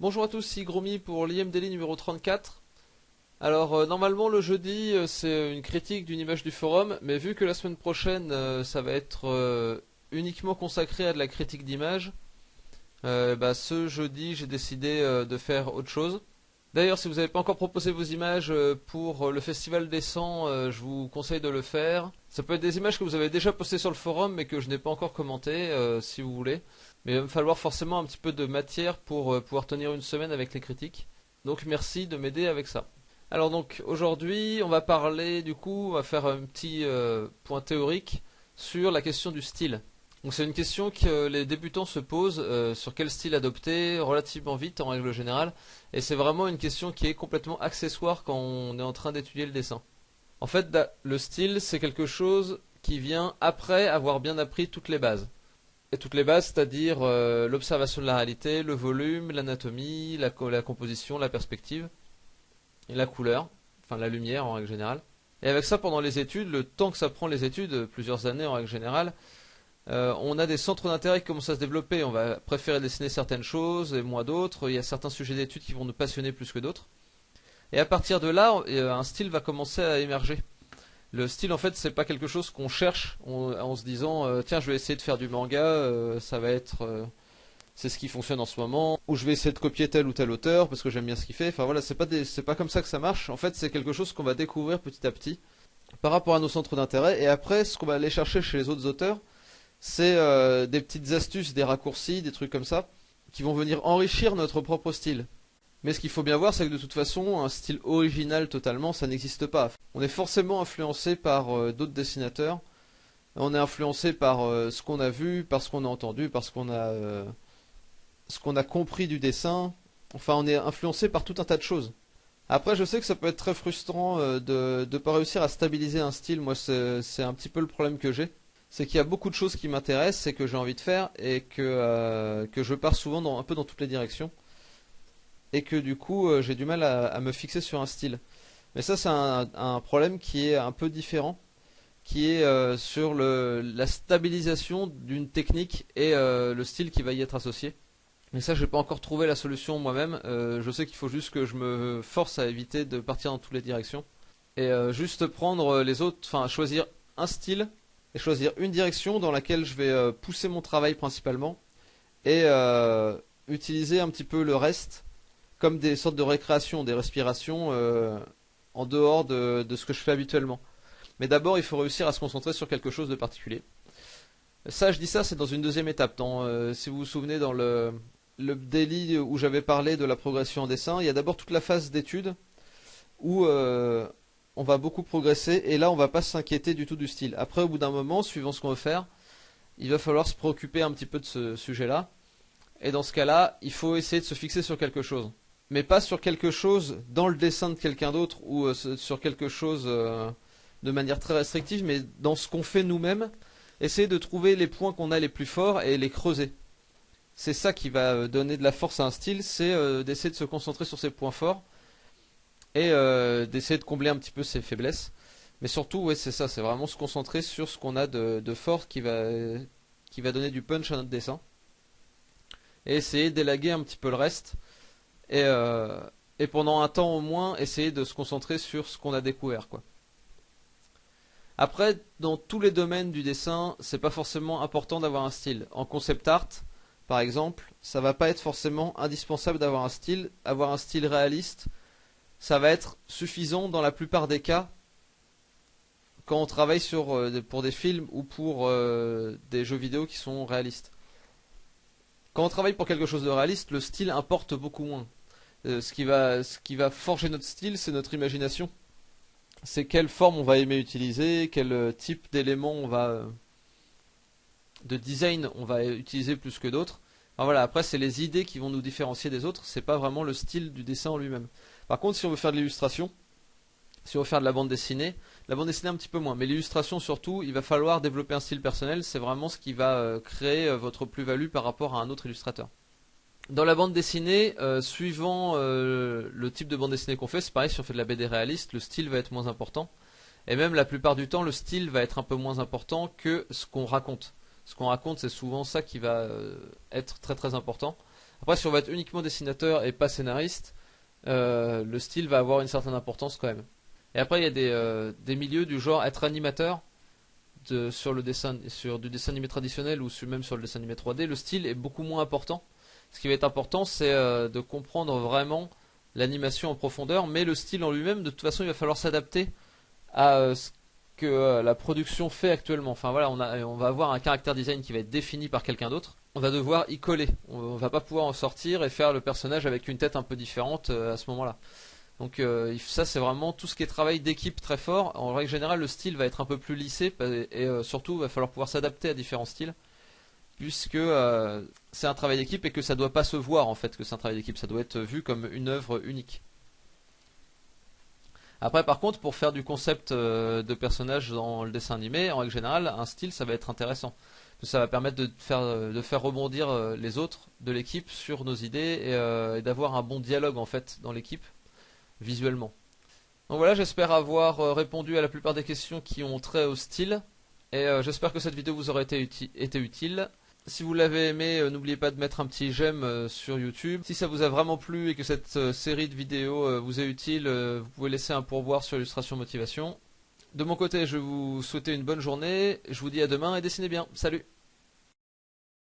Bonjour à tous, ici Gromy pour l'IM Daily numéro 34. Alors normalement le jeudi c'est une critique d'une image du forum, mais vu que la semaine prochaine ça va être uniquement consacré à de la critique d'image, ce jeudi j'ai décidé de faire autre chose. D'ailleurs si vous n'avez pas encore proposé vos images pour le festival des 100, je vous conseille de le faire. Ça peut être des images que vous avez déjà postées sur le forum mais que je n'ai pas encore commentées si vous voulez. Mais il va me falloir forcément un petit peu de matière pour pouvoir tenir une semaine avec les critiques. Donc merci de m'aider avec ça. Alors donc aujourd'hui on va parler on va faire un petit point théorique sur la question du style. Donc c'est une question que les débutants se posent sur quel style adopter relativement vite en règle générale. Et c'est vraiment une question qui est complètement accessoire quand on est en train d'étudier le dessin. En fait le style c'est quelque chose qui vient après avoir bien appris toutes les bases. Et toutes les bases, c'est-à-dire l'observation de la réalité, le volume, l'anatomie, la composition, la perspective, et la couleur, enfin la lumière en règle générale. Et avec ça, pendant les études, le temps que ça prend les études, plusieurs années en règle générale, on a des centres d'intérêt qui commencent à se développer. On va préférer dessiner certaines choses et moins d'autres. Il y a certains sujets d'études qui vont nous passionner plus que d'autres. Et à partir de là, un style va commencer à émerger. Le style en fait c'est pas quelque chose qu'on cherche en se disant tiens je vais essayer de faire du manga, ça va être c'est ce qui fonctionne en ce moment, ou je vais essayer de copier tel ou tel auteur parce que j'aime bien ce qu'il fait. Enfin voilà, c'est pas comme ça que ça marche. En fait c'est quelque chose qu'on va découvrir petit à petit par rapport à nos centres d'intérêt, et après ce qu'on va aller chercher chez les autres auteurs c'est des petites astuces, des raccourcis, des trucs comme ça qui vont venir enrichir notre propre style. Mais ce qu'il faut bien voir, c'est que de toute façon, un style original totalement, ça n'existe pas. On est forcément influencé par d'autres dessinateurs. On est influencé par ce qu'on a vu, par ce qu'on a entendu, par ce qu'on a compris du dessin. Enfin, on est influencé par tout un tas de choses. Après, je sais que ça peut être très frustrant de ne pas réussir à stabiliser un style. Moi, c'est un petit peu le problème que j'ai. C'est qu'il y a beaucoup de choses qui m'intéressent et que j'ai envie de faire et que je pars souvent un peu dans toutes les directions. Et que du coup j'ai du mal à me fixer sur un style. Mais ça c'est un problème qui est un peu différent, qui est sur la stabilisation d'une technique et le style qui va y être associé. Mais ça j'ai pas encore trouvé la solution moi-même. Je sais qu'il faut juste que je me force à éviter de partir dans toutes les directions. Et juste prendre les autres, enfin choisir un style et choisir une direction dans laquelle je vais pousser mon travail principalement. Et utiliser un petit peu le reste comme des sortes de récréation, des respirations en dehors de ce que je fais habituellement. Mais d'abord, il faut réussir à se concentrer sur quelque chose de particulier. Ça, je dis ça, c'est dans une deuxième étape. Si vous vous souvenez, dans le daily où j'avais parlé de la progression en dessin, il y a d'abord toute la phase d'étude où on va beaucoup progresser et là, on va pas s'inquiéter du tout du style. Après, au bout d'un moment, suivant ce qu'on veut faire, il va falloir se préoccuper un petit peu de ce sujet-là. Et dans ce cas-là, il faut essayer de se fixer sur quelque chose. Mais pas sur quelque chose dans le dessin de quelqu'un d'autre ou sur quelque chose de manière très restrictive, mais dans ce qu'on fait nous-mêmes, essayer de trouver les points qu'on a les plus forts et les creuser. C'est ça qui va donner de la force à un style, c'est d'essayer de se concentrer sur ses points forts et d'essayer de combler un petit peu ses faiblesses. Mais surtout, ouais, c'est ça, c'est vraiment se concentrer sur ce qu'on a de fort qui va donner du punch à notre dessin. Et essayer d'élaguer un petit peu le reste. Et pendant un temps au moins, essayer de se concentrer sur ce qu'on a découvert, quoi. Après, dans tous les domaines du dessin, c'est pas forcément important d'avoir un style. En concept art, par exemple, ça va pas être forcément indispensable d'avoir un style. Avoir un style réaliste, ça va être suffisant dans la plupart des cas quand on travaille pour des films ou pour des jeux vidéo qui sont réalistes. Quand on travaille pour quelque chose de réaliste, le style importe beaucoup moins. Ce qui va forger notre style, c'est notre imagination. C'est quelle forme on va aimer utiliser, quel type d'éléments de design on va utiliser plus que d'autres. Enfin, voilà, après c'est les idées qui vont nous différencier des autres, c'est pas vraiment le style du dessin en lui-même. Par contre, si on veut faire de l'illustration, si on veut faire de la bande dessinée un petit peu moins, mais l'illustration surtout, il va falloir développer un style personnel, c'est vraiment ce qui va créer votre plus-value par rapport à un autre illustrateur. Dans la bande dessinée, suivant le type de bande dessinée qu'on fait, c'est pareil, si on fait de la BD réaliste, le style va être moins important. Et même la plupart du temps, le style va être un peu moins important que ce qu'on raconte. Ce qu'on raconte, c'est souvent ça qui va être très très important. Après, si on va être uniquement dessinateur et pas scénariste, le style va avoir une certaine importance quand même. Et après, il y a des milieux du genre être animateur sur du dessin animé traditionnel ou même sur le dessin animé 3D. Le style est beaucoup moins important. Ce qui va être important, c'est de comprendre vraiment l'animation en profondeur, mais le style en lui-même, de toute façon, il va falloir s'adapter à ce que la production fait actuellement. Enfin voilà, on va avoir un caractère design qui va être défini par quelqu'un d'autre. On va devoir y coller. On va pas pouvoir en sortir et faire le personnage avec une tête un peu différente à ce moment-là. Donc ça c'est vraiment tout ce qui est travail d'équipe très fort. En règle générale le style va être un peu plus lissé et surtout il va falloir pouvoir s'adapter à différents styles puisque c'est un travail d'équipe et que ça doit pas se voir en fait que c'est un travail d'équipe, ça doit être vu comme une œuvre unique. Après par contre pour faire du concept de personnage dans le dessin animé, en règle générale un style ça va être intéressant. Ça va permettre de faire rebondir les autres de l'équipe sur nos idées et d'avoir un bon dialogue en fait dans l'équipe visuellement. Donc voilà, j'espère avoir répondu à la plupart des questions qui ont trait au style. Et j'espère que cette vidéo vous aura été utile. Si vous l'avez aimé, n'oubliez pas de mettre un petit j'aime sur YouTube. Si ça vous a vraiment plu et que cette série de vidéos vous est utile, vous pouvez laisser un pourboire sur Illustration Motivation. De mon côté, je vais vous souhaiter une bonne journée. Je vous dis à demain et dessinez bien. Salut!